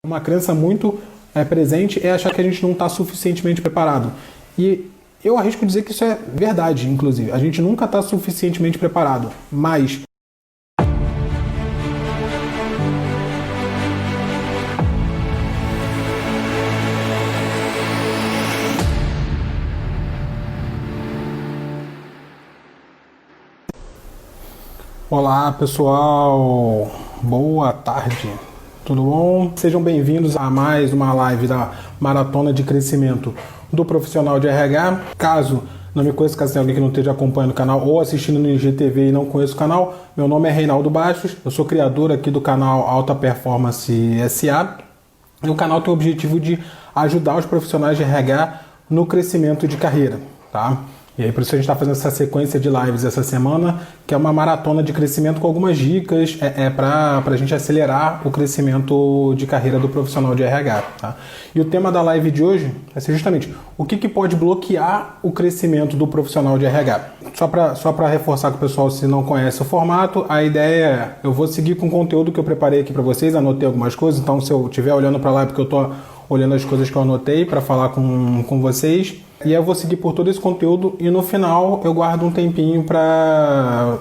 Uma crença muito presente é achar que a gente não está suficientemente preparado. E eu arrisco dizer que isso é verdade, inclusive. A gente nunca está suficientemente preparado, mas olá, pessoal. Boa tarde. Tudo bom? Sejam bem-vindos a mais uma live da Maratona de Crescimento do Profissional de RH. Caso não me conheça, caso tenha alguém que não esteja acompanhando o canal ou assistindo no IGTV e não conheça o canal, meu nome é Reinaldo Bastos, eu sou criador aqui do canal Alta Performance SA. E o canal tem o objetivo de ajudar os profissionais de RH no crescimento de carreira, tá? E aí por isso a gente está fazendo essa sequência de lives essa semana, que é uma maratona de crescimento com algumas dicas para a gente acelerar o crescimento de carreira do profissional de RH. Tá? E o tema da live de hoje vai ser justamente o que pode bloquear o crescimento do profissional de RH. Só para reforçar com o pessoal, se não conhece o formato, a ideia é, eu vou seguir com o conteúdo que eu preparei aqui para vocês, anotei algumas coisas, então se eu estiver olhando para lá é porque eu estou olhando as coisas que eu anotei para falar com vocês. E eu vou seguir por todo esse conteúdo e no final eu guardo um tempinho para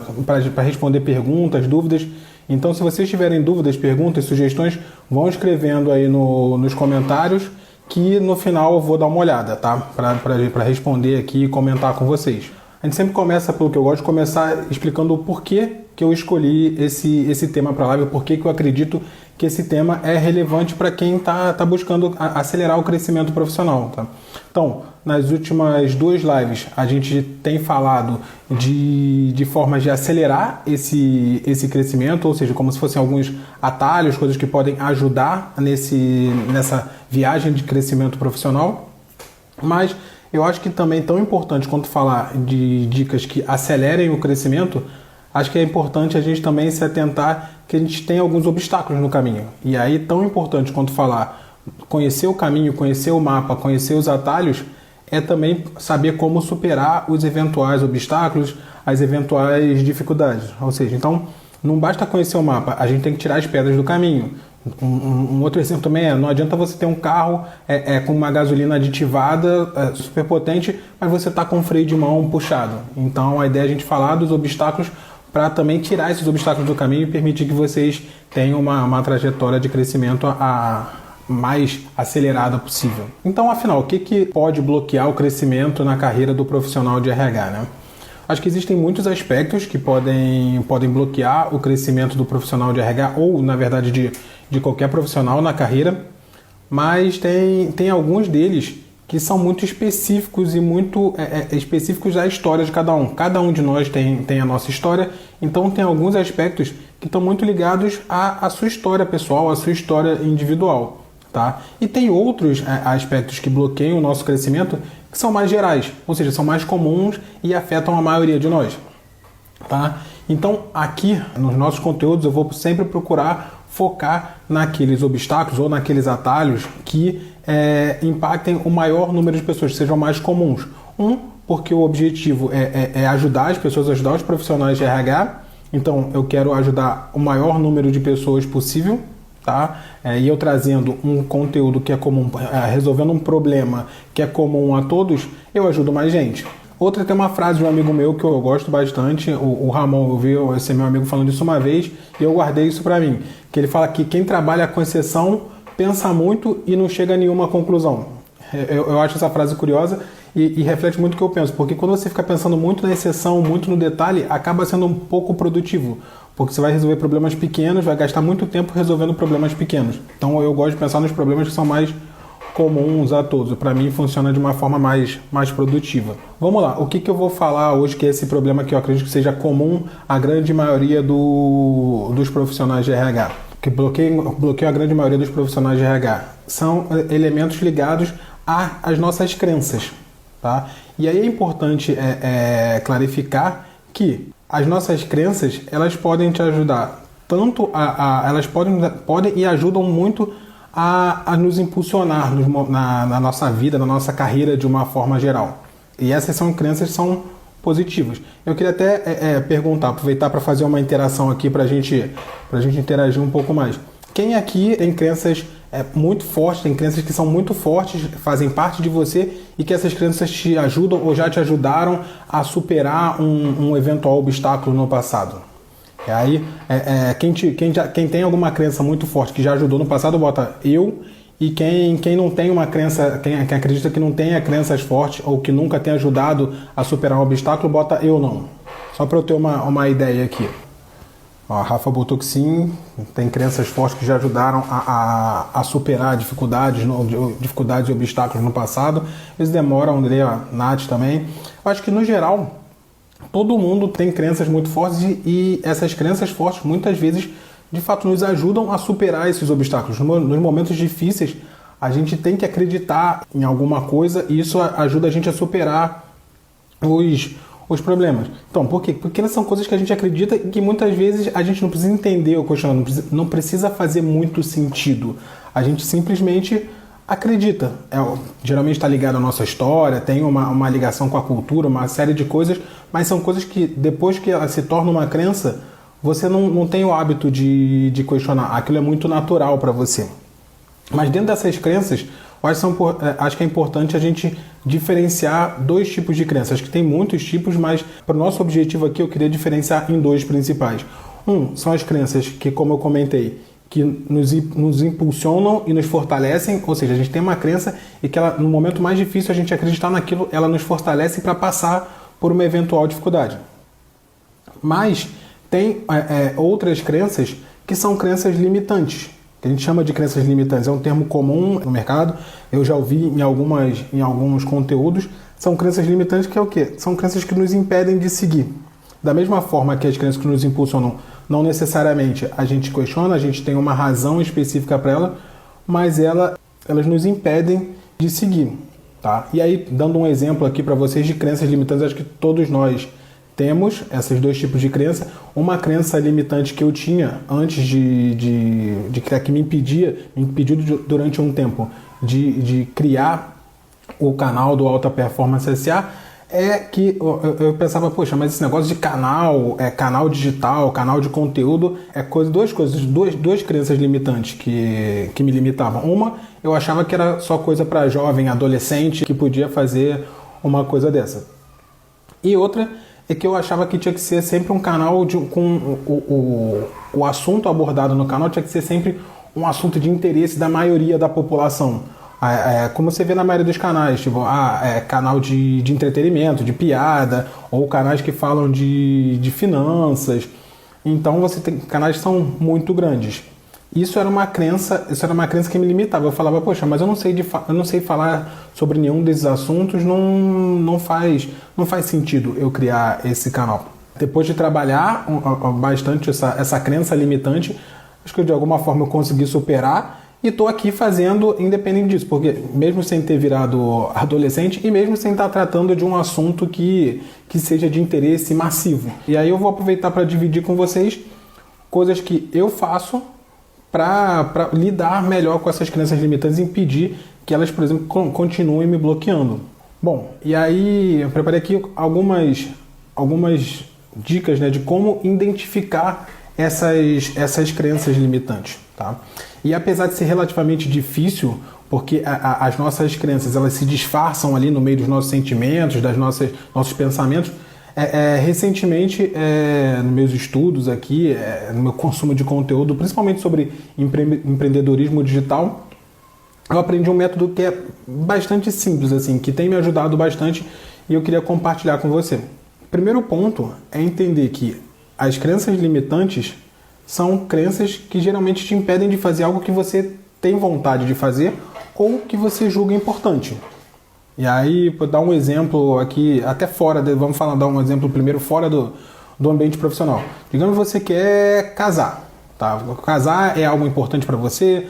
responder perguntas, dúvidas. Então se vocês tiverem dúvidas, perguntas, sugestões, vão escrevendo aí nos comentários que no final eu vou dar uma olhada, tá? Para responder aqui e comentar com vocês. A gente sempre começa pelo que eu gosto de começar explicando o porquê que eu escolhi esse tema para a live, o porquê que eu acredito que esse tema é relevante para quem está buscando acelerar o crescimento profissional. Tá? Então, nas últimas duas lives, a gente tem falado de formas de acelerar esse crescimento, ou seja, como se fossem alguns atalhos, coisas que podem ajudar nessa viagem de crescimento profissional. Mas eu acho que também tão importante quanto falar de dicas que acelerem o crescimento, acho que é importante a gente também se atentar que a gente tem alguns obstáculos no caminho. E aí, tão importante quanto falar, conhecer o caminho, conhecer o mapa, conhecer os atalhos, é também saber como superar os eventuais obstáculos, as eventuais dificuldades. Ou seja, então, não basta conhecer o mapa, a gente tem que tirar as pedras do caminho. Um outro exemplo também é, não adianta você ter um carro com uma gasolina aditivada, super potente, mas você está com o freio de mão puxado. Então, a ideia é a gente falar dos obstáculos para também tirar esses obstáculos do caminho e permitir que vocês tenham uma trajetória de crescimento a mais acelerada possível. Então, afinal, o que pode bloquear o crescimento na carreira do profissional de RH, né? Acho que existem muitos aspectos que podem bloquear o crescimento do profissional de RH ou, na verdade, de qualquer profissional na carreira, mas tem alguns deles que são muito específicos e muito específicos da história de cada um. Cada um de nós tem a nossa história, então tem alguns aspectos que estão muito ligados à sua história pessoal, à sua história individual. Tá? E tem outros aspectos que bloqueiam o nosso crescimento que são mais gerais, ou seja, são mais comuns e afetam a maioria de nós. Tá? Então, aqui nos nossos conteúdos eu vou sempre procurar focar naqueles obstáculos ou naqueles atalhos que impactem o maior número de pessoas, que sejam mais comuns. Porque o objetivo é ajudar as pessoas, ajudar os profissionais de RH. Então, eu quero ajudar o maior número de pessoas possível. Tá? E eu trazendo um conteúdo que é comum, resolvendo um problema que é comum a todos, eu ajudo mais gente. Outra, tem uma frase de um amigo meu que eu gosto bastante, o Ramon, eu vi esse meu amigo falando isso uma vez e eu guardei isso para mim, que ele fala que quem trabalha com exceção pensa muito e não chega a nenhuma conclusão. Eu acho essa frase curiosa e reflete muito o que eu penso, porque quando você fica pensando muito na exceção, muito no detalhe, acaba sendo um pouco produtivo, porque você vai resolver problemas pequenos, vai gastar muito tempo resolvendo problemas pequenos. Então eu gosto de pensar nos problemas que são mais comuns a todos. Para mim funciona de uma forma mais produtiva. Vamos lá, o que eu vou falar hoje que é esse problema que eu acredito que seja comum à grande maioria dos profissionais de RH, que bloqueia a grande maioria dos profissionais de RH. São elementos ligados às nossas crenças. Tá? E aí é importante clarificar que as nossas crenças, elas podem te ajudar tanto elas podem e ajudam muito a nos impulsionar na nossa vida, na nossa carreira de uma forma geral. E essas crenças são positivas. Eu queria até perguntar, aproveitar para fazer uma interação aqui para a gente interagir um pouco mais. Quem aqui tem crenças muito fortes, tem crenças que são muito fortes, fazem parte de você e que essas crenças te ajudam ou já te ajudaram a superar um eventual obstáculo no passado. E aí, quem tem alguma crença muito forte que já ajudou no passado, bota eu, e quem não tem uma crença, quem acredita que não tenha crenças fortes ou que nunca tenha ajudado a superar um obstáculo, bota eu não. Só para eu ter uma ideia aqui. Ó, a Rafa botou que sim, tem crenças fortes que já ajudaram a superar dificuldades e obstáculos no passado. Eles demoram, Andrea, Nath também. Eu acho que, no geral, todo mundo tem crenças muito fortes e essas crenças fortes, muitas vezes, de fato, nos ajudam a superar esses obstáculos. Nos momentos difíceis, a gente tem que acreditar em alguma coisa e isso ajuda a gente a superar os problemas. Então, por quê? Porque elas são coisas que a gente acredita e que muitas vezes a gente não precisa entender ou questionar, não precisa fazer muito sentido. A gente simplesmente acredita. Geralmente está ligado à nossa história, tem uma ligação com a cultura, uma série de coisas, mas são coisas que depois que ela se torna uma crença, você não tem o hábito de questionar. Aquilo é muito natural para você. Mas dentro dessas crenças, acho que é importante a gente diferenciar dois tipos de crenças. Acho que tem muitos tipos, mas para o nosso objetivo aqui eu queria diferenciar em dois principais. São as crenças que, como eu comentei, que nos impulsionam e nos fortalecem, ou seja, a gente tem uma crença e que ela, no momento mais difícil a gente acreditar naquilo, ela nos fortalece para passar por uma eventual dificuldade. Mas tem outras crenças que são crenças limitantes, que a gente chama de crenças limitantes. É um termo comum no mercado, eu já ouvi em alguns conteúdos. São crenças limitantes que é o quê? São crenças que nos impedem de seguir. Da mesma forma que as crenças que nos impulsionam, não necessariamente a gente questiona, a gente tem uma razão específica para ela, mas elas nos impedem de seguir. Tá? E aí, dando um exemplo aqui para vocês de crenças limitantes, acho que todos nós temos esses dois tipos de crença. Uma crença limitante que eu tinha antes de criar, que me impediu durante um tempo de criar o canal do Alta Performance SA, é que eu pensava, poxa, mas esse negócio de canal digital, canal de conteúdo, duas crenças limitantes que me limitavam. Uma, eu achava que era só coisa para jovem, adolescente, que podia fazer uma coisa dessa. E outra é que eu achava que tinha que ser sempre um canal com o assunto abordado no canal tinha que ser sempre um assunto de interesse da maioria da população. Como você vê na maioria dos canais, tipo, canal de entretenimento, de piada, ou canais que falam de finanças. Então você tem canais que são muito grandes. Isso era uma crença que me limitava. Eu falava, poxa, mas eu não sei falar sobre nenhum desses assuntos, não faz sentido eu criar esse canal. Depois de trabalhar bastante essa crença limitante, acho que de alguma forma eu consegui superar e estou aqui fazendo independente disso, porque mesmo sem ter virado adolescente e mesmo sem estar tratando de um assunto que seja de interesse massivo. E aí eu vou aproveitar para dividir com vocês coisas que eu faço para lidar melhor com essas crenças limitantes e impedir que elas, por exemplo, continuem me bloqueando. Bom, e aí eu preparei aqui algumas dicas, né, de como identificar essas crenças limitantes, tá? E apesar de ser relativamente difícil, porque as nossas crenças elas se disfarçam ali no meio dos nossos sentimentos, nossos pensamentos, recentemente, nos meus estudos aqui, no meu consumo de conteúdo, principalmente sobre empreendedorismo digital, eu aprendi um método que é bastante simples, assim, que tem me ajudado bastante e eu queria compartilhar com você. O primeiro ponto é entender que as crenças limitantes são crenças que geralmente te impedem de fazer algo que você tem vontade de fazer ou que você julga importante. E aí, vou dar um exemplo aqui, até dar um exemplo primeiro fora do ambiente profissional. Digamos que você quer casar, tá? Casar é algo importante para você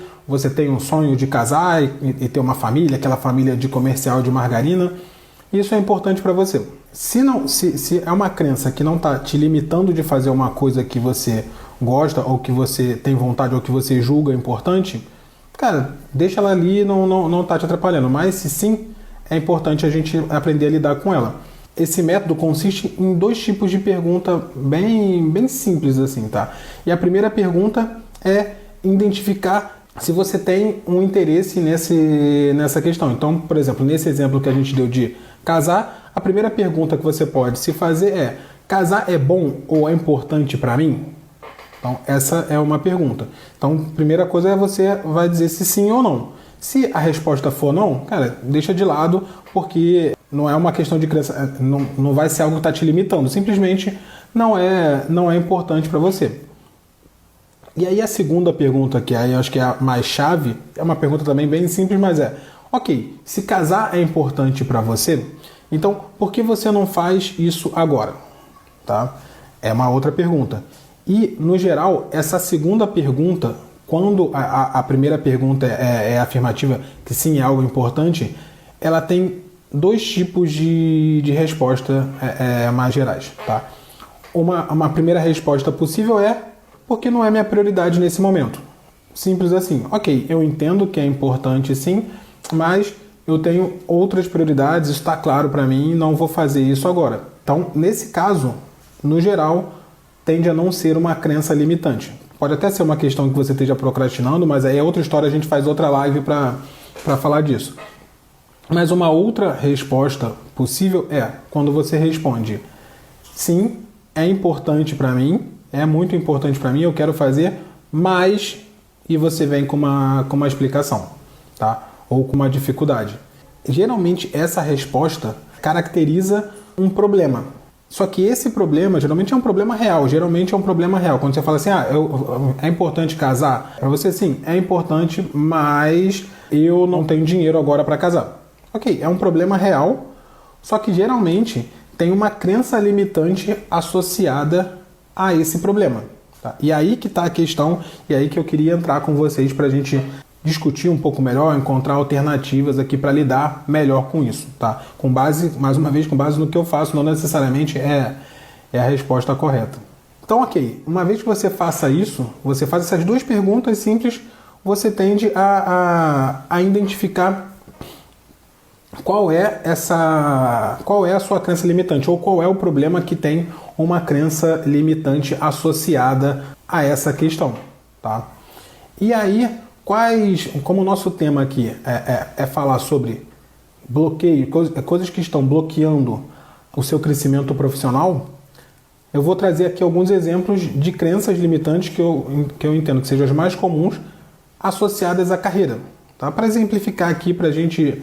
tem um sonho de casar e ter uma família, aquela família de comercial de margarina, isso é importante para você. Se é uma crença que não está te limitando de fazer uma coisa que você gosta ou que você tem vontade ou que você julga importante, cara, deixa ela ali, não está te atrapalhando. Mas se sim, é importante a gente aprender a lidar com ela. Esse método consiste em dois tipos de pergunta bem simples assim, tá? E a primeira pergunta é identificar se você tem um interesse nessa questão. Então, por exemplo, nesse exemplo que a gente deu de casar, a primeira pergunta que você pode se fazer é: casar é bom ou é importante para mim? Então, essa é uma pergunta. Então, primeira coisa é você vai dizer se sim ou não. Se a resposta for não, cara, deixa de lado, porque não é uma questão de crença, não vai ser algo que está te limitando. Simplesmente não é importante para você. E aí a segunda pergunta, que aí eu acho que é a mais chave, é uma pergunta também bem simples, mas ok, se casar é importante para você, então por que você não faz isso agora? Tá? É uma outra pergunta. E, no geral, essa segunda pergunta, quando a primeira pergunta é afirmativa, que sim, é algo importante, ela tem dois tipos de resposta mais gerais. Tá? Uma primeira resposta possível é: porque não é minha prioridade nesse momento. Simples assim. Ok, eu entendo que é importante sim, mas eu tenho outras prioridades, isso está claro para mim, não vou fazer isso agora. Então, nesse caso, no geral, tende a não ser uma crença limitante. Pode até ser uma questão que você esteja procrastinando, mas aí é outra história, a gente faz outra live para falar disso. Mas uma outra resposta possível é quando você responde: sim, é importante para mim, é muito importante para mim, eu quero fazer, mas... e você vem com uma explicação, tá? Ou com uma dificuldade. Geralmente essa resposta caracteriza um problema. Só que esse problema geralmente é um problema real. Quando você fala assim: é importante casar? Para você, sim, é importante, mas eu não tenho dinheiro agora para casar. Ok, é um problema real, só que geralmente tem uma crença limitante associada a esse problema. Tá? E aí que está a questão, e aí que eu queria entrar com vocês para a gente discutir um pouco melhor, encontrar alternativas aqui para lidar melhor com isso, tá? Com base, mais uma vez, com base no que eu faço, não necessariamente é a resposta correta. Então, ok, uma vez que você faça isso, você faz essas duas perguntas simples, você tende a identificar qual é a sua crença limitante, ou qual é o problema que tem uma crença limitante associada a essa questão, tá? E aí, como o nosso tema aqui é falar sobre bloqueio, coisas que estão bloqueando o seu crescimento profissional, eu vou trazer aqui alguns exemplos de crenças limitantes que eu entendo que sejam as mais comuns associadas à carreira, tá? Para exemplificar aqui, para a gente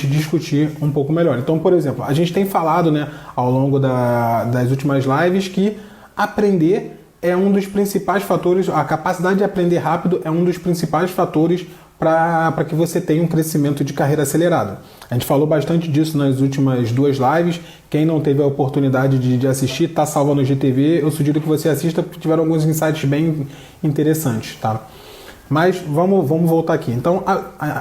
discutir um pouco melhor. Então, por exemplo, a gente tem falado, né, ao longo das últimas lives que aprender é um dos principais fatores, a capacidade de aprender rápido é um dos principais fatores para que você tenha um crescimento de carreira acelerado. A gente falou bastante disso nas últimas duas lives. Quem não teve a oportunidade de assistir, está salvo no GTV. Eu sugiro que você assista, porque tiveram alguns insights bem interessantes, tá? Mas vamos voltar aqui. Então,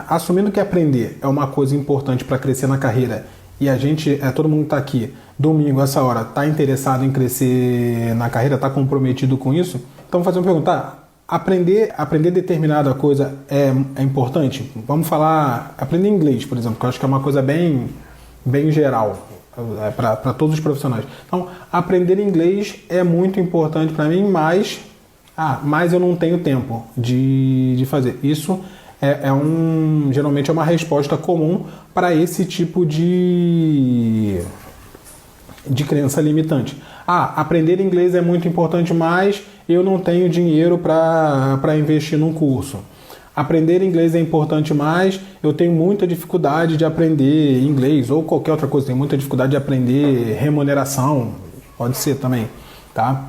assumindo que aprender é uma coisa importante para crescer na carreira, e a gente, todo mundo está aqui, domingo, essa hora, está interessado em crescer na carreira, está comprometido com isso, então vamos fazer uma pergunta: aprender determinada coisa é importante? Vamos falar, aprender inglês, por exemplo, que eu acho que é uma coisa bem geral, para todos os profissionais. Então, aprender inglês é muito importante para mim, mas eu não tenho tempo de fazer. Isso geralmente é uma resposta comum para esse tipo de crença limitante. Aprender inglês é muito importante, mas eu não tenho dinheiro para investir num curso. Aprender inglês é importante, mas eu tenho muita dificuldade de aprender inglês, ou qualquer outra coisa, tenho muita dificuldade de aprender remuneração, pode ser também, tá?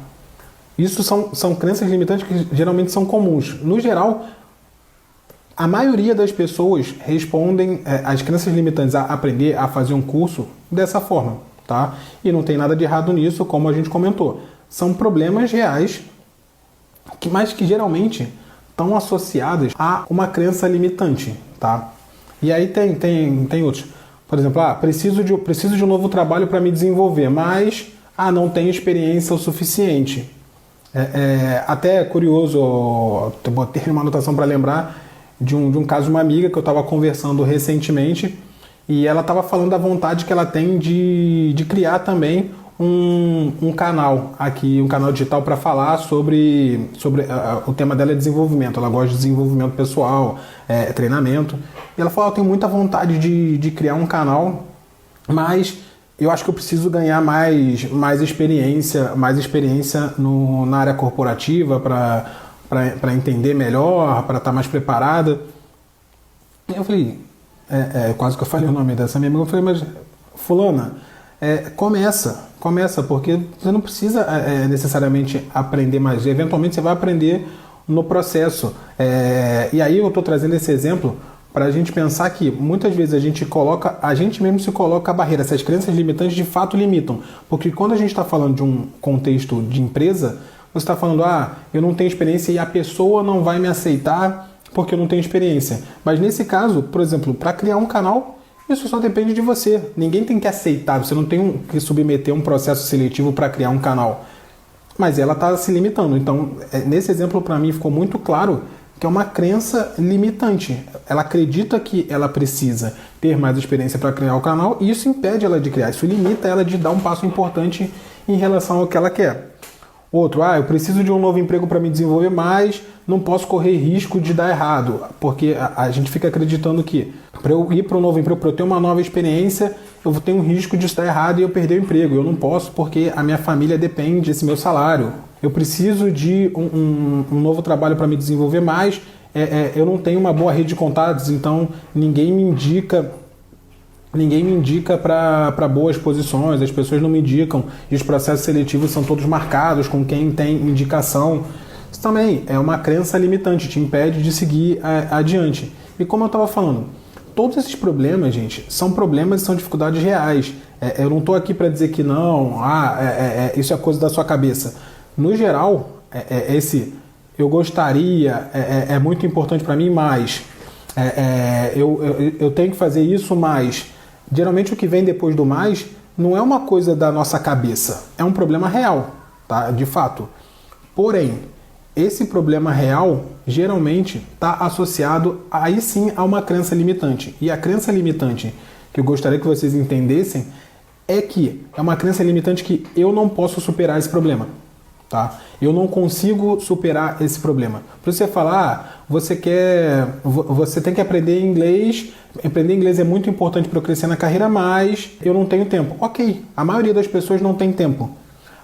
Isso são crenças limitantes que geralmente são comuns. No geral, a maioria das pessoas respondem às crenças limitantes a aprender, a fazer um curso dessa forma, tá? E não tem nada de errado nisso, como a gente comentou. São problemas reais, mas que geralmente estão associados a uma crença limitante, tá? E aí tem outros. Por exemplo, preciso de um novo trabalho para me desenvolver, mas não tenho experiência o suficiente. Até curioso, eu botei uma anotação para lembrar de um caso de uma amiga que eu estava conversando recentemente, e ela estava falando da vontade que ela tem de criar também um canal aqui, um canal digital para falar sobre o tema dela é desenvolvimento. Ela gosta de desenvolvimento pessoal, treinamento. E ela falou, eu tenho muita vontade de criar um canal, mas eu acho que eu preciso ganhar mais experiência na área corporativa para entender melhor, para estar mais preparada. E eu falei, quase que eu falei o nome dessa minha amiga, eu falei, mas fulana, começa, porque você não precisa necessariamente aprender mais, eventualmente você vai aprender no processo. E aí eu estou trazendo esse exemplo para a gente pensar que muitas vezes a gente mesmo se coloca a barreira, essas crenças limitantes de fato limitam, porque quando a gente está falando de um contexto de empresa, você está falando, eu não tenho experiência e a pessoa não vai me aceitar porque eu não tenho experiência. Mas nesse caso, por exemplo, para criar um canal, isso só depende de você. Ninguém tem que aceitar, você não tem que submeter um processo seletivo para criar um canal. Mas ela está se limitando. Então, nesse exemplo, para mim, ficou muito claro que é uma crença limitante. Ela acredita que ela precisa ter mais experiência para criar o canal e isso impede ela de criar. Isso limita ela de dar um passo importante em relação ao que ela quer. Outro, eu preciso de um novo emprego para me desenvolver, mas não posso correr risco de dar errado, porque a gente fica acreditando que para eu ir para um novo emprego, para eu ter uma nova experiência, eu vou ter um risco de estar errado e eu perder o emprego. Eu não posso porque a minha família depende desse meu salário. Eu preciso de um novo trabalho para me desenvolver, mas eu não tenho uma boa rede de contatos, então ninguém me indica para boas posições, as pessoas não me indicam e os processos seletivos são todos marcados com quem tem indicação. Isso também é uma crença limitante, te impede de seguir adiante. E como eu estava falando, todos esses problemas, gente, são problemas e são dificuldades reais. Eu não estou aqui para dizer que não, isso é coisa da sua cabeça. No geral, eu gostaria, é muito importante para mim, mas eu tenho que fazer isso, mas geralmente o que vem depois do mais não é uma coisa da nossa cabeça, é um problema real, tá? De fato. Porém, esse problema real geralmente está associado aí sim a uma crença limitante. E a crença limitante que eu gostaria que vocês entendessem é que é uma crença limitante que eu não posso superar esse problema. Tá? Eu não consigo superar esse problema. Para você falar, você tem que aprender inglês. Aprender inglês é muito importante para eu crescer na carreira, mas eu não tenho tempo. Ok, a maioria das pessoas não tem tempo.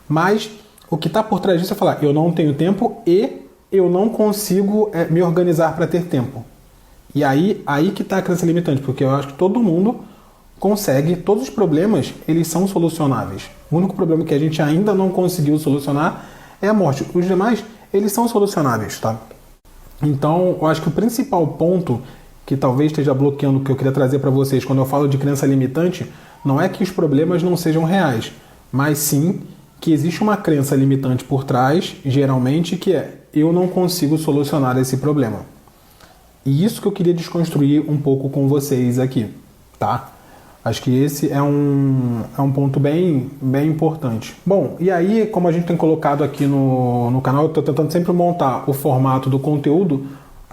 Mas o que está por trás disso é falar, eu não tenho tempo e eu não consigo me organizar para ter tempo. E aí que está a crença limitante, porque eu acho que todo mundo consegue, todos os problemas, eles são solucionáveis. O único problema que a gente ainda não conseguiu solucionar é a morte. Os demais, eles são solucionáveis, tá? Então, eu acho que o principal ponto que talvez esteja bloqueando o que eu queria trazer para vocês quando eu falo de crença limitante, não é que os problemas não sejam reais, mas sim que existe uma crença limitante por trás, geralmente, que é eu não consigo solucionar esse problema. E isso que eu queria desconstruir um pouco com vocês aqui, tá? Acho que esse é um ponto bem importante. Bom, e aí, como a gente tem colocado aqui no canal, eu estou tentando sempre montar o formato do conteúdo,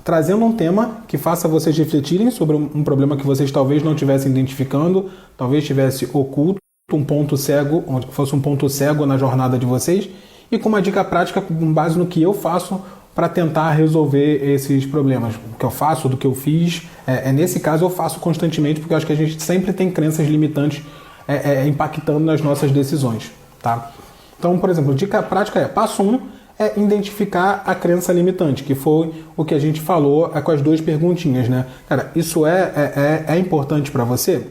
trazendo um tema que faça vocês refletirem sobre um problema que vocês talvez não estivessem identificando, talvez estivesse oculto, um ponto cego, onde fosse um ponto cego na jornada de vocês, e com uma dica prática com base no que eu faço para tentar resolver esses problemas. O que eu faço, do que eu fiz, nesse caso eu faço constantemente, porque eu acho que a gente sempre tem crenças limitantes impactando nas nossas decisões, tá? Então, por exemplo, dica prática passo 1 é identificar a crença limitante, que foi o que a gente falou com as duas perguntinhas, né? Cara, isso é importante para você?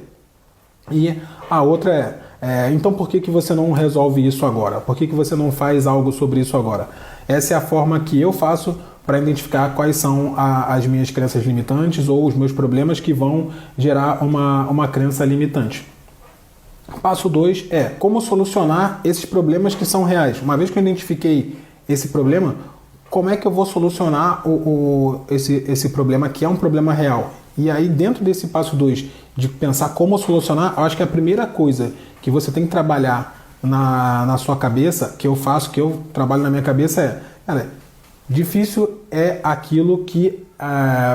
E a outra então por que você não resolve isso agora? Por que você não faz algo sobre isso agora? Essa é a forma que eu faço para identificar quais são as minhas crenças limitantes ou os meus problemas que vão gerar uma crença limitante. Passo 2 é como solucionar esses problemas que são reais. Uma vez que eu identifiquei esse problema, como é que eu vou solucionar esse problema que é um problema real? E aí, dentro desse passo 2, de pensar como solucionar, eu acho que a primeira coisa que você tem que trabalhar na sua cabeça, que eu trabalho na minha cabeça difícil é aquilo que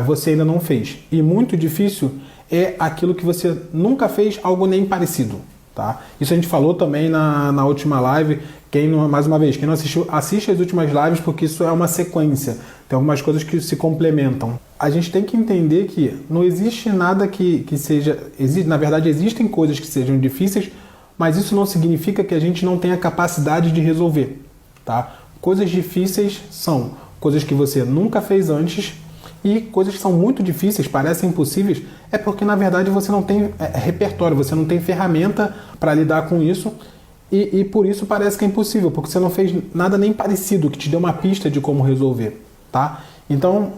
você ainda não fez. E muito difícil é aquilo que você nunca fez algo nem parecido. tá? Isso a gente falou também na última live. Mais uma vez, quem não assistiu, assiste as últimas lives, porque isso é uma sequência. Tem algumas coisas que se complementam. A gente tem que entender que não existe nada que seja... Na verdade, existem coisas que sejam difíceis, mas isso não significa que a gente não tenha capacidade de resolver, tá? Coisas difíceis são coisas que você nunca fez antes, e coisas que são muito difíceis, parecem impossíveis, é porque na verdade você não tem repertório, você não tem ferramenta para lidar com isso, e por isso parece que é impossível, porque você não fez nada nem parecido que te dê uma pista de como resolver, tá? Então,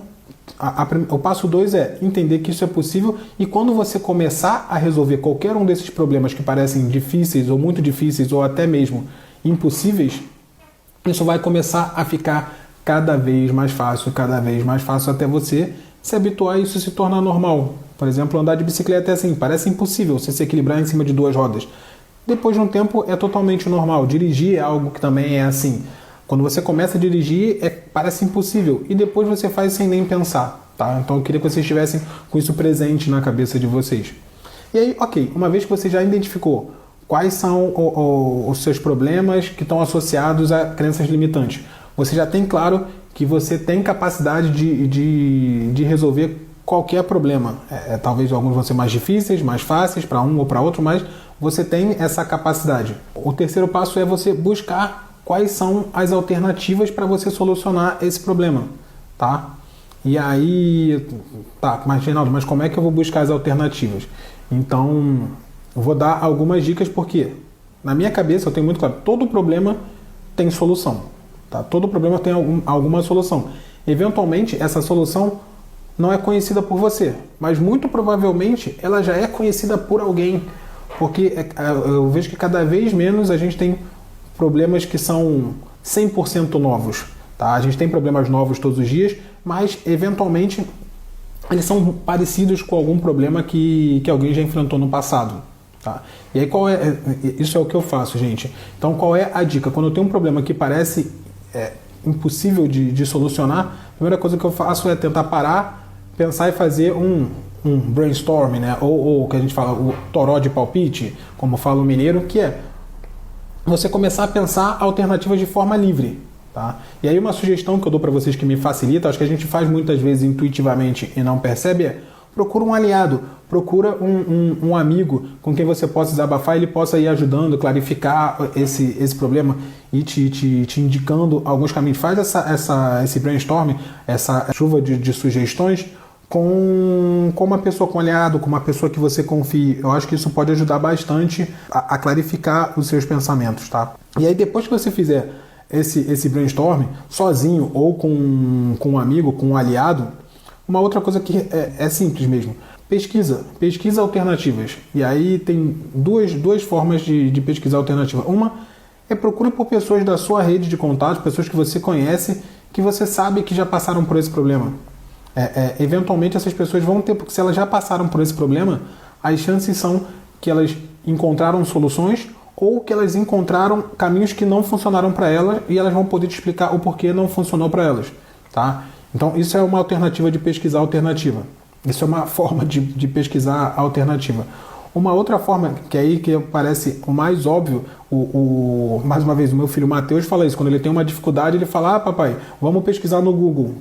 o passo 2 é entender que isso é possível, e quando você começar a resolver qualquer um desses problemas que parecem difíceis, ou muito difíceis, ou até mesmo impossíveis, isso vai começar a ficar cada vez mais fácil até você se habituar e isso se tornar normal. Por exemplo, andar de bicicleta é assim, parece impossível você se equilibrar em cima de 2 rodas. Depois de um tempo é totalmente normal. Dirigir é algo que também é assim. Quando você começa a dirigir, parece impossível. E depois você faz sem nem pensar, tá? Então eu queria que vocês estivessem com isso presente na cabeça de vocês. E aí, ok, uma vez que você já identificou quais são os seus problemas que estão associados a crenças limitantes, você já tem claro que você tem capacidade de resolver qualquer problema. Talvez alguns vão ser mais difíceis, mais fáceis para um ou para outro, mas você tem essa capacidade. O terceiro passo é você buscar quais são as alternativas para você solucionar esse problema, tá? E aí, tá, mas Reinaldo, mas como é que eu vou buscar as alternativas? Então, eu vou dar algumas dicas porque, na minha cabeça, eu tenho muito claro, todo problema tem solução, tá? Todo problema tem alguma solução. Eventualmente, essa solução não é conhecida por você, mas muito provavelmente ela já é conhecida por alguém, porque eu vejo que cada vez menos a gente tem problemas que são 100% novos, tá? A gente tem problemas novos todos os dias, mas eventualmente eles são parecidos com algum problema que alguém já enfrentou no passado, tá? E aí isso é o que eu faço, gente. Então qual é a dica? Quando eu tenho um problema que parece impossível de solucionar, a primeira coisa que eu faço é tentar parar, pensar e fazer um brainstorm, né? Ou o que a gente fala, o toró de palpite, como fala o mineiro, que é você começar a pensar alternativas de forma livre, tá? E aí uma sugestão que eu dou para vocês que me facilita, acho que a gente faz muitas vezes intuitivamente e não percebe, procura um aliado, procura um amigo com quem você possa desabafar e ele possa ir ajudando, clarificar esse problema e te indicando alguns caminhos. Faz esse brainstorm, essa chuva de sugestões com uma pessoa, com um aliado, com uma pessoa que você confie. Eu acho que isso pode ajudar bastante a clarificar os seus pensamentos, tá? E aí depois que você fizer esse brainstorm, sozinho ou com um amigo, com um aliado, uma outra coisa que é simples mesmo. Pesquisa alternativas. E aí tem duas formas de pesquisar alternativa. Uma é procure por pessoas da sua rede de contatos, pessoas que você conhece, que você sabe que já passaram por esse problema. Eventualmente essas pessoas vão ter, porque se elas já passaram por esse problema, as chances são que elas encontraram soluções ou que elas encontraram caminhos que não funcionaram para elas e elas vão poder te explicar o porquê não funcionou para elas, tá? Então isso é uma alternativa de pesquisar alternativa. Isso é uma forma de pesquisar alternativa. Uma outra forma, que parece o mais óbvio, mais uma vez, o meu filho Matheus fala isso, quando ele tem uma dificuldade, ele fala, papai, vamos pesquisar no Google.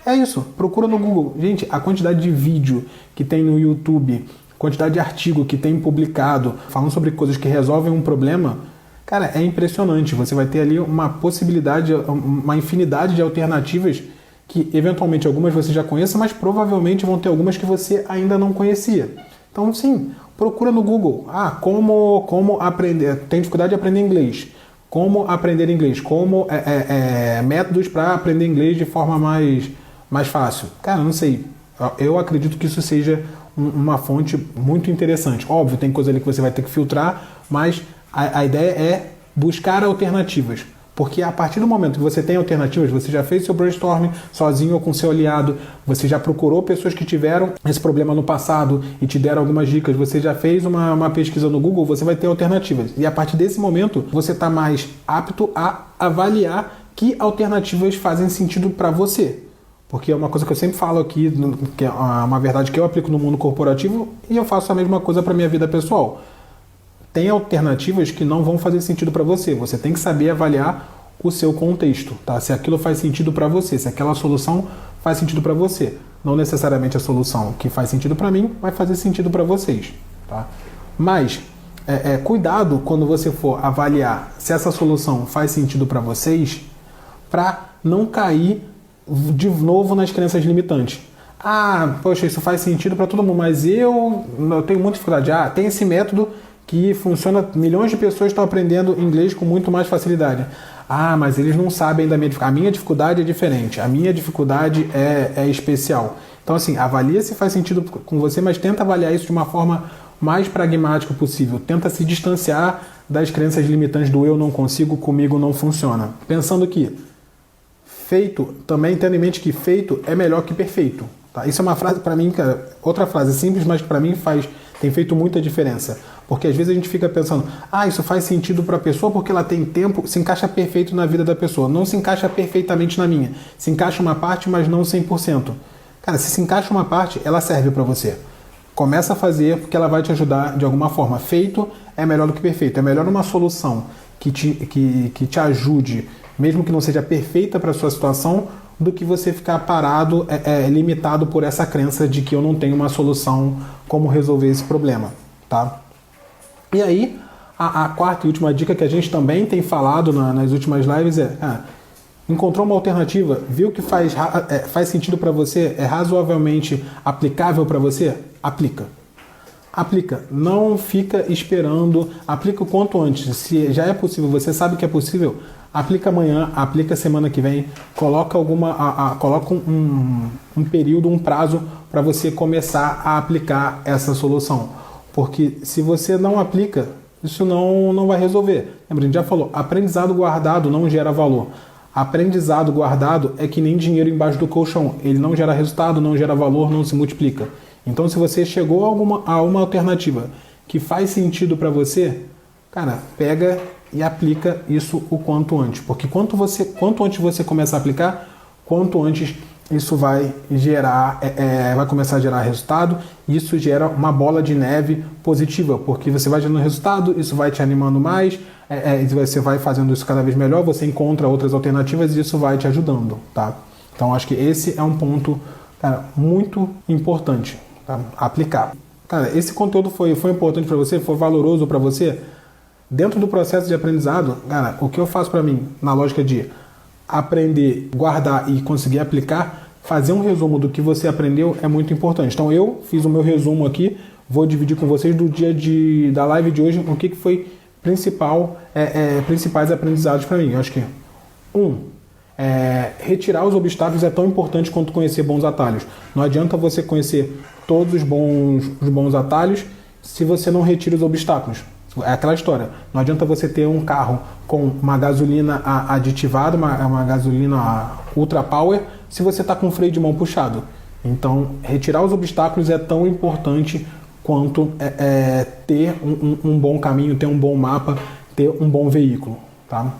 É isso, procura no Google. Gente, a quantidade de vídeo que tem no YouTube, quantidade de artigo que tem publicado, falando sobre coisas que resolvem um problema, cara, é impressionante. Você vai ter ali uma possibilidade, uma infinidade de alternativas que, eventualmente, algumas você já conheça, mas provavelmente vão ter algumas que você ainda não conhecia. Então, sim, procura no Google. Como aprender, tem dificuldade de aprender inglês. Como aprender inglês, métodos para aprender inglês de forma mais fácil. Cara, não sei. Eu acredito que isso seja uma fonte muito interessante. Óbvio, tem coisa ali que você vai ter que filtrar, mas a ideia é buscar alternativas. Porque a partir do momento que você tem alternativas, você já fez seu brainstorm sozinho ou com seu aliado, você já procurou pessoas que tiveram esse problema no passado e te deram algumas dicas, você já fez uma pesquisa no Google, você vai ter alternativas. E a partir desse momento, você está mais apto a avaliar que alternativas fazem sentido para você. Porque é uma coisa que eu sempre falo aqui, que é uma verdade que eu aplico no mundo corporativo e eu faço a mesma coisa para a minha vida pessoal. tem alternativas que não vão fazer sentido para você. Você tem que saber avaliar o seu contexto, tá? Se aquilo faz sentido para você, se aquela solução faz sentido para você. Não necessariamente a solução que faz sentido para mim vai fazer sentido para vocês, tá? Mas cuidado quando você for avaliar se essa solução faz sentido para vocês, para não cair de novo nas crenças limitantes. Ah, poxa, isso faz sentido para todo mundo, mas eu tenho muita dificuldade. Ah, tem esse método que funciona, milhões de pessoas estão aprendendo inglês com muito mais facilidade. Ah, mas eles não sabem da minha dificuldade. A minha dificuldade é diferente, a minha dificuldade é especial. Então, assim, avalia se faz sentido com você, mas tenta avaliar isso de uma forma mais pragmática possível. Tenta se distanciar das crenças limitantes do eu não consigo, comigo não funciona. Pensando que feito, também tendo em mente que feito é melhor que perfeito. Tá? Isso é uma frase para mim, cara, outra frase simples, mas que para mim tem feito muita diferença. Porque às vezes a gente fica pensando, isso faz sentido para a pessoa porque ela tem tempo, se encaixa perfeito na vida da pessoa. Não se encaixa perfeitamente na minha. Se encaixa uma parte, mas não 100%. Cara, se encaixa uma parte, ela serve para você. Começa a fazer porque ela vai te ajudar de alguma forma. Feito é melhor do que perfeito. É melhor uma solução que te ajude, mesmo que não seja perfeita para a sua situação, do que você ficar parado, limitado por essa crença de que eu não tenho uma solução como resolver esse problema, tá? E aí, a quarta e última dica que a gente também tem falado nas últimas lives encontrou uma alternativa, viu que faz sentido para você, é razoavelmente aplicável para você? Aplica. Aplica. Não fica esperando, aplica o quanto antes. Se já é possível, você sabe que é possível, aplica amanhã, aplica semana que vem, coloca um período, um prazo para você começar a aplicar essa solução. Porque se você não aplica, isso não vai resolver. Lembra, a gente já falou, aprendizado guardado não gera valor. Aprendizado guardado é que nem dinheiro embaixo do colchão. Ele não gera resultado, não gera valor, não se multiplica. Então, se você chegou a uma alternativa que faz sentido para você, cara, pega e aplica isso o quanto antes. Porque quanto antes você começar a aplicar, quanto antes isso vai começar a gerar resultado, e isso gera uma bola de neve positiva, porque você vai gerando resultado, isso vai te animando mais, você vai fazendo isso cada vez melhor, você encontra outras alternativas e isso vai te ajudando, tá? Então, acho que esse é um ponto, cara, muito importante, tá? Aplicar. Cara, esse conteúdo foi importante para você, foi valoroso para você? Dentro do processo de aprendizado, cara, o que eu faço para mim, na lógica de aprender, guardar e conseguir aplicar, fazer um resumo do que você aprendeu é muito importante. Então eu fiz o meu resumo aqui, vou dividir com vocês do dia da live de hoje o que foi principais aprendizados para mim. Eu acho que retirar os obstáculos é tão importante quanto conhecer bons atalhos. Não adianta você conhecer todos os bons atalhos se você não retira os obstáculos. É aquela história. Não adianta você ter um carro com uma gasolina aditivada, uma gasolina ultra power, se você está com o freio de mão puxado. Então, retirar os obstáculos é tão importante quanto ter um bom caminho, ter um bom mapa, ter um bom veículo, tá?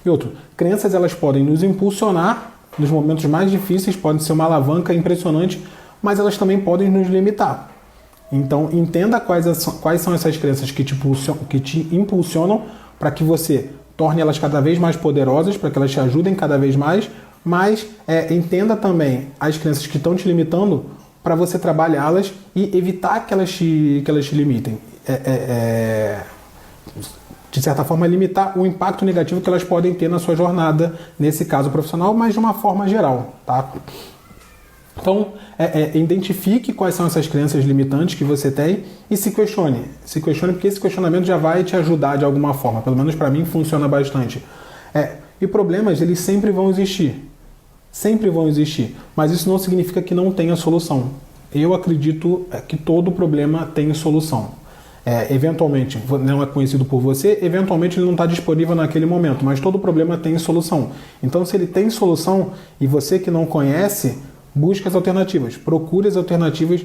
E outro, crenças elas podem nos impulsionar nos momentos mais difíceis, podem ser uma alavanca impressionante, mas elas também podem nos limitar. Então, entenda quais são essas crenças que te impulsionam para que você torne elas cada vez mais poderosas, para que elas te ajudem cada vez mais, mas entenda também as crenças que estão te limitando para você trabalhá-las e evitar que elas te limitem. De certa forma, limitar o impacto negativo que elas podem ter na sua jornada, nesse caso profissional, mas de uma forma geral, tá? Então, identifique quais são essas crenças limitantes que você tem e se questione. Se questione porque esse questionamento já vai te ajudar de alguma forma. Pelo menos para mim funciona bastante. E problemas, eles sempre vão existir. Sempre vão existir. Mas isso não significa que não tenha solução. Eu acredito que todo problema tem solução. Eventualmente, não é conhecido por você, eventualmente ele não está disponível naquele momento, mas todo problema tem solução. Então, se ele tem solução e você que não conhece, busque as alternativas, procure as alternativas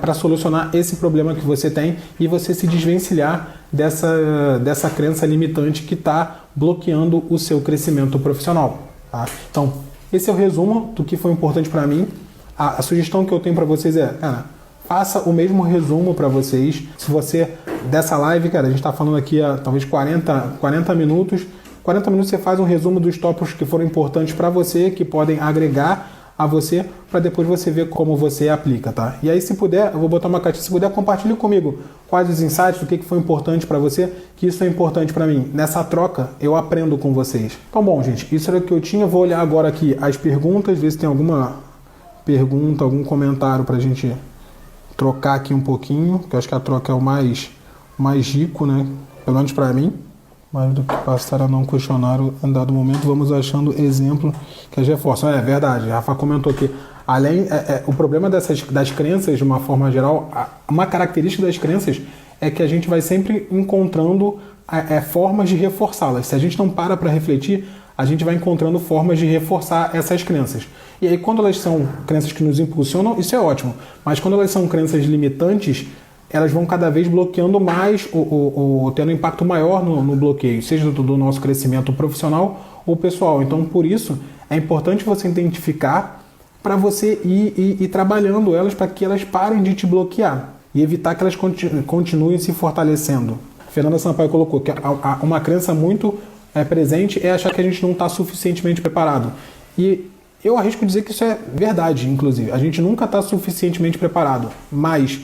para solucionar esse problema que você tem e você se desvencilhar dessa crença limitante que está bloqueando o seu crescimento profissional. Tá? Então, esse é o resumo do que foi importante para mim. A sugestão que eu tenho para vocês cara, faça o mesmo resumo para vocês. Se você dessa live, cara, a gente está falando aqui há talvez 40 minutos. 40 minutos você faz um resumo dos tópicos que foram importantes para você, que podem agregar a você, para depois você ver como você aplica, tá? E aí, se puder, eu vou botar uma caixinha, se puder, compartilhe comigo quais os insights, o que foi importante para você, que isso é importante para mim. Nessa troca, eu aprendo com vocês. Então, bom, gente, isso era o que eu tinha. Vou olhar agora aqui as perguntas, ver se tem alguma pergunta, algum comentário para a gente trocar aqui um pouquinho, que eu acho que a troca é o mais rico, né? Pelo menos para mim. Mais do que passar a não questionar em dado momento, vamos achando exemplo que as reforçam. É verdade, a Rafa comentou aqui. Além, o problema das crenças, de uma forma geral, uma característica das crenças é que a gente vai sempre encontrando formas de reforçá-las. Se a gente não para refletir, a gente vai encontrando formas de reforçar essas crenças. E aí, quando elas são crenças que nos impulsionam, isso é ótimo. Mas quando elas são crenças limitantes, elas vão cada vez bloqueando mais, tendo um impacto maior no bloqueio, seja do nosso crescimento profissional ou pessoal. Então, por isso, é importante você identificar para você ir trabalhando elas para que elas parem de te bloquear e evitar que elas continuem se fortalecendo. Fernanda Sampaio colocou que uma crença muito presente é achar que a gente não está suficientemente preparado. E eu arrisco dizer que isso é verdade, inclusive. A gente nunca está suficientemente preparado, mas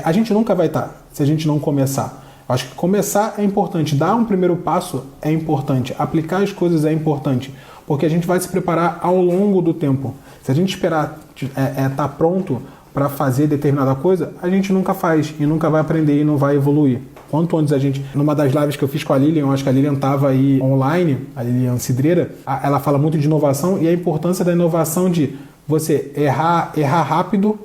a gente nunca vai estar se a gente não começar. Eu acho que começar é importante, dar um primeiro passo é importante, aplicar as coisas é importante, porque a gente vai se preparar ao longo do tempo. Se a gente esperar estar pronto para fazer determinada coisa, a gente nunca faz e nunca vai aprender e não vai evoluir. Quanto antes a gente, numa das lives que eu fiz com a Lilian, eu acho que a Lilian estava aí online, a Lilian Cidreira, ela fala muito de inovação e a importância da inovação de você errar rápido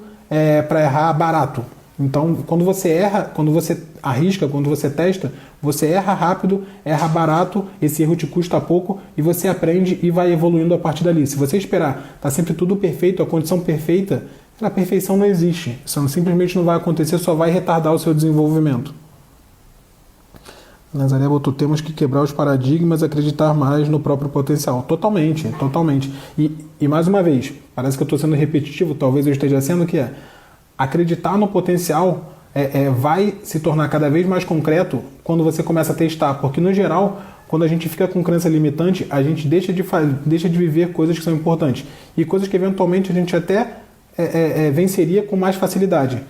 para errar barato. Então, quando você erra, quando você arrisca, quando você testa, você erra rápido, erra barato, esse erro te custa pouco e você aprende e vai evoluindo a partir dali. Se você esperar, tá sempre tudo perfeito, a condição perfeita, a perfeição não existe. Isso simplesmente não vai acontecer, só vai retardar o seu desenvolvimento. Nazaré botou, temos que quebrar os paradigmas, acreditar mais no próprio potencial. Totalmente, totalmente. E mais uma vez, parece que eu estou sendo repetitivo, talvez eu esteja sendo, que acreditar no potencial vai se tornar cada vez mais concreto quando você começa a testar, porque no geral, quando a gente fica com crença limitante, a gente deixa de viver coisas que são importantes e coisas que eventualmente a gente até venceria com mais facilidade.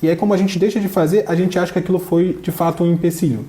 E aí, como a gente deixa de fazer, a gente acha que aquilo foi de fato um empecilho.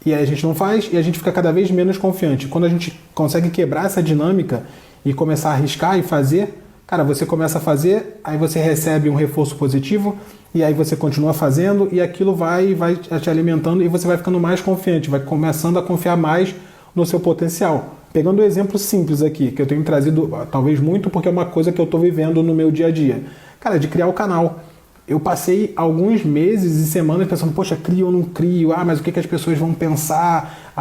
E aí a gente não faz e a gente fica cada vez menos confiante. Quando a gente consegue quebrar essa dinâmica e começar a arriscar e fazer, cara, você começa a fazer, aí você recebe um reforço positivo e aí você continua fazendo e aquilo vai te alimentando e você vai ficando mais confiante, vai começando a confiar mais no seu potencial. Pegando um exemplo simples aqui, que eu tenho trazido talvez muito porque é uma coisa que eu estou vivendo no meu dia a dia. Cara, de criar o canal. Eu passei alguns meses e semanas pensando, poxa, crio ou não crio? Mas o que as pessoas vão pensar?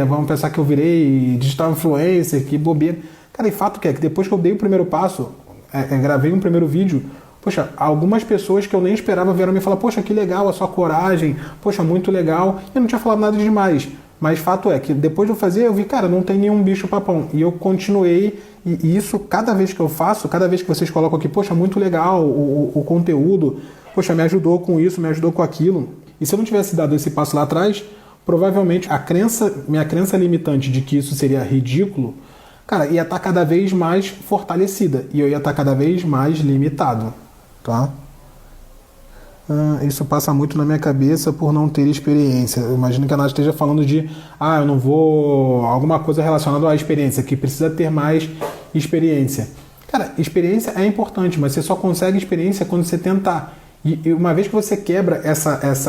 Vão pensar que eu virei digital influencer, que bobeira. Cara, e fato que depois que eu dei o primeiro passo, gravei um primeiro vídeo, poxa, algumas pessoas que eu nem esperava vieram me falar, poxa, que legal a sua coragem, poxa, muito legal. Eu não tinha falado nada demais, mas fato é que depois de eu fazer, eu vi, cara, não tem nenhum bicho papão. E eu continuei, e isso, cada vez que eu faço, cada vez que vocês colocam aqui, poxa, muito legal o conteúdo, poxa, me ajudou com isso, me ajudou com aquilo. E se eu não tivesse dado esse passo lá atrás, provavelmente minha crença limitante de que isso seria ridículo, cara, ia estar cada vez mais fortalecida e eu ia estar cada vez mais limitado, tá? Isso passa muito na minha cabeça por não ter experiência. Eu imagino que a Nath esteja falando de eu não vou... alguma coisa relacionada à experiência, que precisa ter mais experiência. Cara, experiência é importante, mas você só consegue experiência quando você tentar. E uma vez que você quebra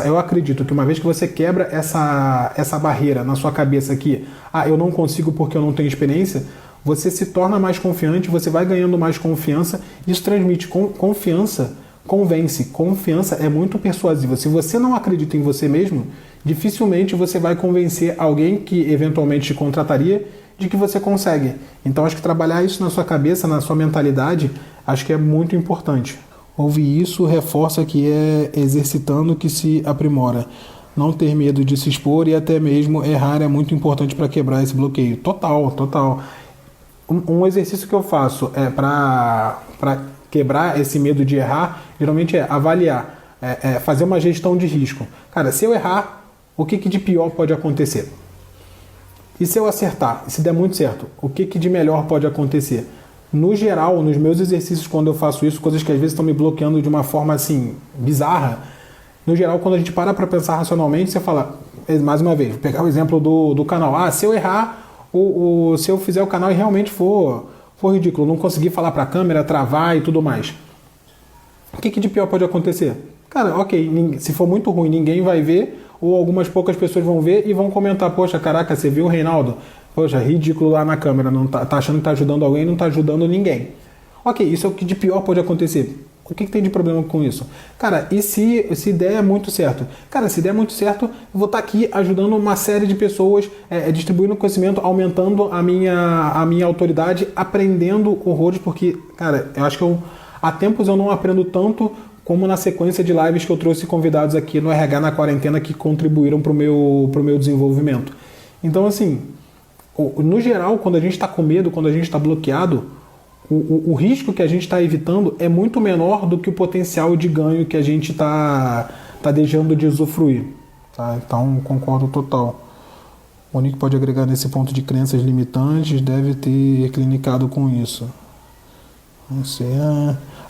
eu acredito que uma vez que você quebra essa barreira na sua cabeça aqui, eu não consigo porque eu não tenho experiência, você se torna mais confiante, você vai ganhando mais confiança, isso transmite confiança, convence. Confiança é muito persuasiva. Se você não acredita em você mesmo, dificilmente você vai convencer alguém que eventualmente te contrataria de que você consegue. Então acho que trabalhar isso na sua cabeça, na sua mentalidade, acho que é muito importante. Ouvir isso reforça que é exercitando que se aprimora. Não ter medo de se expor e até mesmo errar é muito importante para quebrar esse bloqueio. Total, total. Um exercício que eu faço para quebrar esse medo de errar, geralmente é avaliar. fazer uma gestão de risco. Cara, se eu errar, o que de pior pode acontecer? E se eu acertar? E se der muito certo, o que de melhor pode acontecer? No geral, nos meus exercícios, quando eu faço isso, coisas que às vezes estão me bloqueando de uma forma assim, bizarra, no geral, quando a gente para pensar racionalmente, você fala, mais uma vez, vou pegar o exemplo do canal. Se eu errar, se eu fizer o canal e realmente for ridículo, não conseguir falar para a câmera, travar e tudo mais, o que de pior pode acontecer? Cara, ok, se for muito ruim, ninguém vai ver, ou algumas poucas pessoas vão ver e vão comentar, poxa, caraca, você viu o Reinaldo? Poxa, ridículo lá na câmera, não tá achando que tá ajudando alguém, não tá ajudando ninguém. Ok, isso é o que de pior pode acontecer. O que tem de problema com isso? Cara, e se der muito certo? Cara, se der muito certo, eu vou estar aqui ajudando uma série de pessoas, distribuindo conhecimento, aumentando a minha autoridade, aprendendo horrores, porque, cara, eu acho que há tempos eu não aprendo tanto como na sequência de lives que eu trouxe convidados aqui no RH na quarentena que contribuíram para o meu desenvolvimento. Então, assim, no geral, quando a gente está com medo, quando a gente está bloqueado, o risco que a gente está evitando é muito menor do que o potencial de ganho que a gente está deixando de usufruir. Tá? Então, concordo total. O Nick pode agregar nesse ponto de crenças limitantes, deve ter clinicado com isso. Não sei.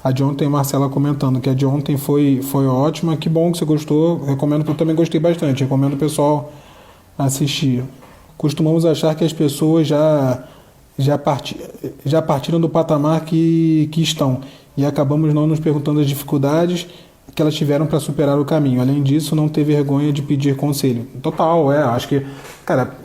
A de ontem, Marcela comentando que a de ontem foi ótima. Que bom que você gostou. Recomendo, eu também gostei bastante. Recomendo o pessoal assistir. Costumamos achar que as pessoas já partiram do patamar que estão e acabamos não nos perguntando as dificuldades que elas tiveram para superar o caminho. Além disso, não ter vergonha de pedir conselho. Total, acho que, cara,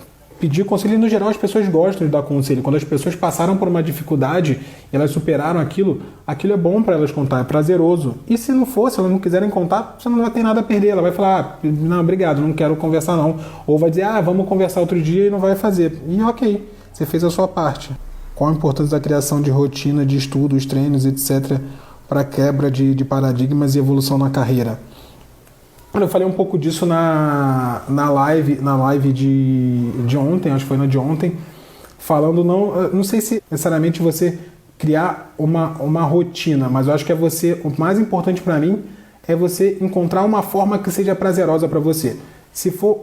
pedir conselho, no geral, as pessoas gostam de dar conselho. Quando as pessoas passaram por uma dificuldade e elas superaram aquilo é bom para elas contar, é prazeroso. E se não for, se elas não quiserem contar, você não vai ter nada a perder. Ela vai falar, não, obrigado, não quero conversar não. Ou vai dizer, vamos conversar outro dia e não vai fazer. E ok, você fez a sua parte. Qual a importância da criação de rotina, de estudos, treinos, etc., para quebra de paradigmas e evolução na carreira? Eu falei um pouco disso na live de ontem, acho que foi na de ontem, falando, não sei se necessariamente você criar uma rotina, mas eu acho que o mais importante para mim é você encontrar uma forma que seja prazerosa para você. Se for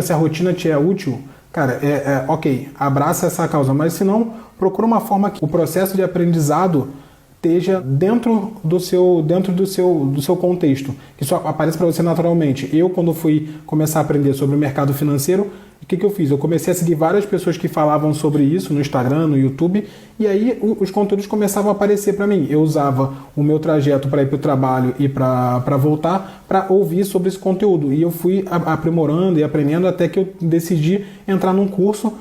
se a rotina te é útil, cara, ok, abraça essa causa, mas se não, procura uma forma que o processo de aprendizado esteja dentro do seu contexto, que isso apareça para você naturalmente. Eu, quando fui começar a aprender sobre o mercado financeiro, o que eu fiz? Eu comecei a seguir várias pessoas que falavam sobre isso no Instagram, no YouTube, e aí os conteúdos começavam a aparecer para mim. Eu usava o meu trajeto para ir para o trabalho e para voltar para ouvir sobre esse conteúdo. E eu fui aprimorando e aprendendo até que eu decidi entrar num curso,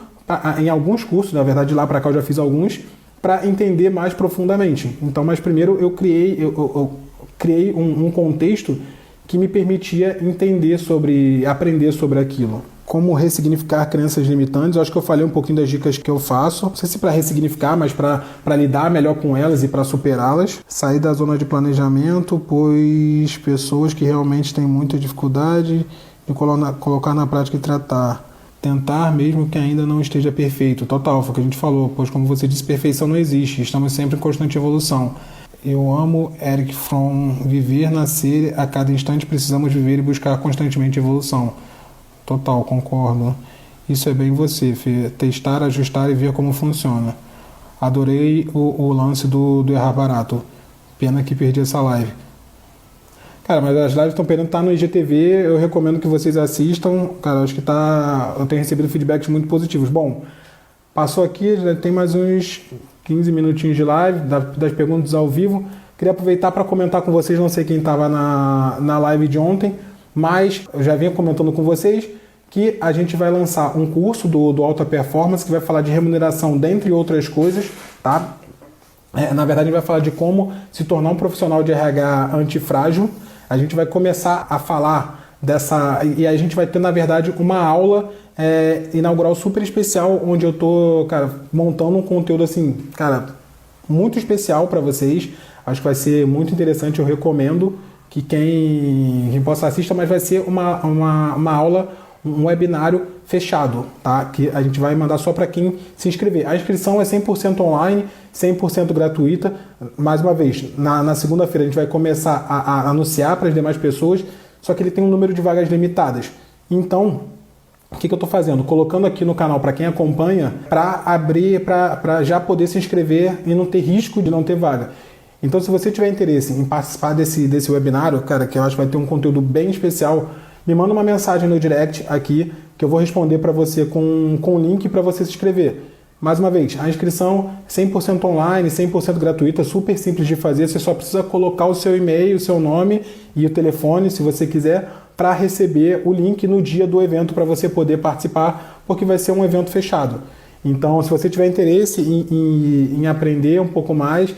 em alguns cursos, na verdade lá para cá eu já fiz alguns, para entender mais profundamente. Então, mas primeiro eu criei um contexto que me permitia aprender sobre aquilo. Como ressignificar crenças limitantes, eu acho que eu falei um pouquinho das dicas que eu faço, não sei se para ressignificar, mas para lidar melhor com elas e para superá-las. Sair da zona de planejamento, pois pessoas que realmente têm muita dificuldade de colocar na prática e tratar. Tentar mesmo que ainda não esteja perfeito. Total, foi o que a gente falou, pois como você disse, perfeição não existe, estamos sempre em constante evolução. Eu amo Eric Fromm, viver, nascer, a cada instante precisamos viver e buscar constantemente evolução. Total, concordo. Isso é bem você, Fê. Testar, ajustar e ver como funciona. Adorei o lance do errar barato. Pena que perdi essa live. Cara, mas as lives estão perdendo, tá no IGTV, eu recomendo que vocês assistam. Cara, acho que eu tenho recebido feedbacks muito positivos. Bom, passou aqui, já tem mais uns 15 minutinhos de live, das perguntas ao vivo. Queria aproveitar para comentar com vocês, não sei quem estava na live de ontem, mas eu já vinha comentando com vocês que a gente vai lançar um curso do Alta Performance que vai falar de remuneração, dentre outras coisas, tá? Na verdade, a gente vai falar de como se tornar um profissional de RH antifrágil. A gente vai começar a falar e a gente vai ter, na verdade, uma aula inaugural super especial, onde eu tô, cara, montando um conteúdo assim, cara, muito especial para vocês. Acho que vai ser muito interessante, eu recomendo que quem possa assistir, mas vai ser uma aula um webinário fechado, tá? Que a gente vai mandar só para quem se inscrever. A inscrição é 100% online, 100% gratuita. Mais uma vez, na segunda-feira a gente vai começar a anunciar para as demais pessoas, só que ele tem um número de vagas limitadas. Então, o que eu estou fazendo? Colocando aqui no canal para quem acompanha, para abrir, para já poder se inscrever e não ter risco de não ter vaga. Então, se você tiver interesse em participar desse webinário, cara, que eu acho que vai ter um conteúdo bem especial, me manda uma mensagem no direct aqui, que eu vou responder para você com o link para você se inscrever. Mais uma vez, a inscrição 100% online, 100% gratuita, super simples de fazer. Você só precisa colocar o seu e-mail, o seu nome e o telefone, se você quiser, para receber o link no dia do evento para você poder participar, porque vai ser um evento fechado. Então, se você tiver interesse em aprender um pouco mais,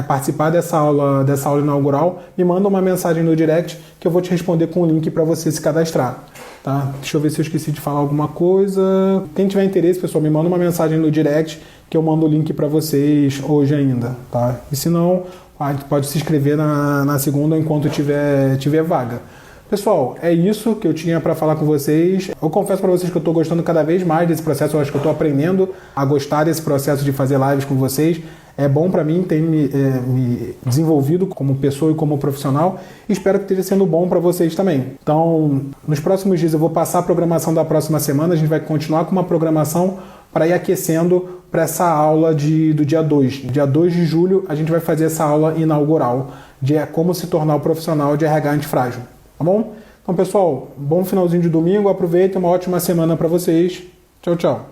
participar dessa aula inaugural, me manda uma mensagem no direct que eu vou te responder com o link para você se cadastrar. Tá? Deixa eu ver se eu esqueci de falar alguma coisa. Quem tiver interesse, pessoal, me manda uma mensagem no direct que eu mando o link para vocês hoje ainda. Tá? E se não, pode se inscrever na segunda enquanto tiver vaga. Pessoal, é isso que eu tinha para falar com vocês. Eu confesso para vocês que eu estou gostando cada vez mais desse processo. Eu acho que eu estou aprendendo a gostar desse processo de fazer lives com vocês. É bom para mim, tem me desenvolvido como pessoa e como profissional. E espero que esteja sendo bom para vocês também. Então, nos próximos dias eu vou passar a programação da próxima semana. A gente vai continuar com uma programação para ir aquecendo para essa aula do dia 2. Dia 2 de julho a gente vai fazer essa aula inaugural de como se tornar o profissional de RH antifrágil. Tá bom? Então, pessoal, bom finalzinho de domingo. Aproveitem, uma ótima semana para vocês. Tchau, tchau.